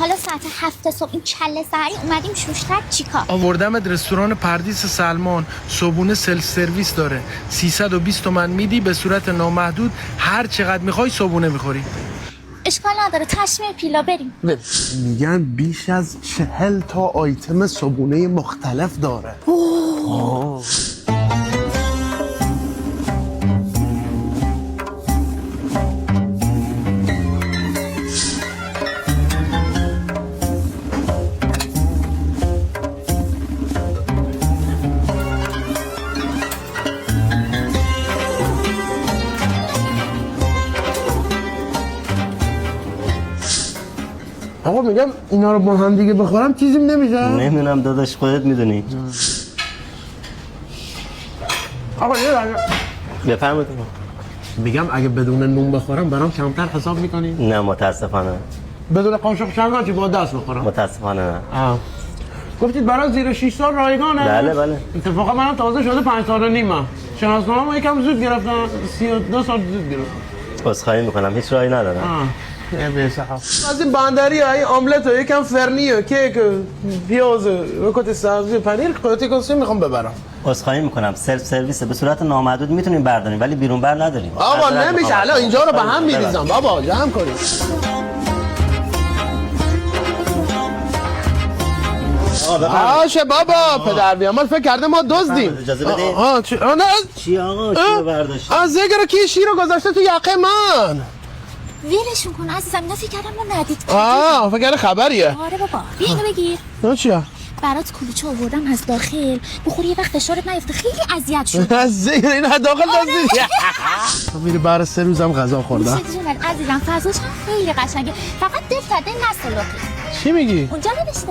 حالا ساعت 7 صبح این کله سری اومدیم شوشتر چیکار؟ آوردمت رستوران پردیس سلمان، صبحونه سلف سرویس داره. 320 تومن میدی به صورت نامحدود، هر چقدر میخوای صبحونه میخوری. اشکال نداره، تشمیع پیلا بریم. میگن بیش از 40 تا آیتم صبحونه مختلف داره. آقا میگم اینا رو با هم دیگه بخورم چیزیم نمیشه؟ نمیدونم داداش، خودت میدونی. آقا یه لحظه بفرمایید. میگم اگه بدون نون بخورم برام کمتر حساب میکنی؟ نه متاسفانه. بدون قاشق چنگاچی با دست بخورم؟ متاسفانه نه. گفتید برای زیر 6 سال رایگانه؟ بله بله. اتفاقا منم تازه شده 5 سال و نیمم. شناسنامه‌مو یکم زود گرفتم، 32 سال زود گرفتم. عذرخواهی میکنم، هیچ راهی ندارم. از این بندری های آملت و یکم فرنی و کیک و پیاز و کت سبزی و پنیر قطعی کسی میخوام ببرم. عذرخواهی میکنم، سلف سرویس به صورت نامحدود میتونیم برداریم ولی بیرون بر نداریم. بابا نمیشه، الان اینجا رو به هم میریزم. بابا جمع کنید. باشه بابا، پدر بیام. من فکر کردم ما دزدیم. اجازه بده. چی آقا چی برداشت؟ از زگر کی شیر رو گذاشته تو یقه من. ولشون کن عزیزم، اینا فکر کردم ما ندید. فکر کردم خبریه. آره بابا، بیا اینو بگیر. چیه؟ برات کلوچه آوردم از داخل، بخوری یه وقت فشارت نیفته. خیلی اذیت شد. از زگر این داخل دزدی. میری بعد 3 روزم غذا خوردم. عزیزم فضاش هم خیلی قشنگه، فقط دل کرده نسلاخی. چی میگی؟ اونجا نوشته.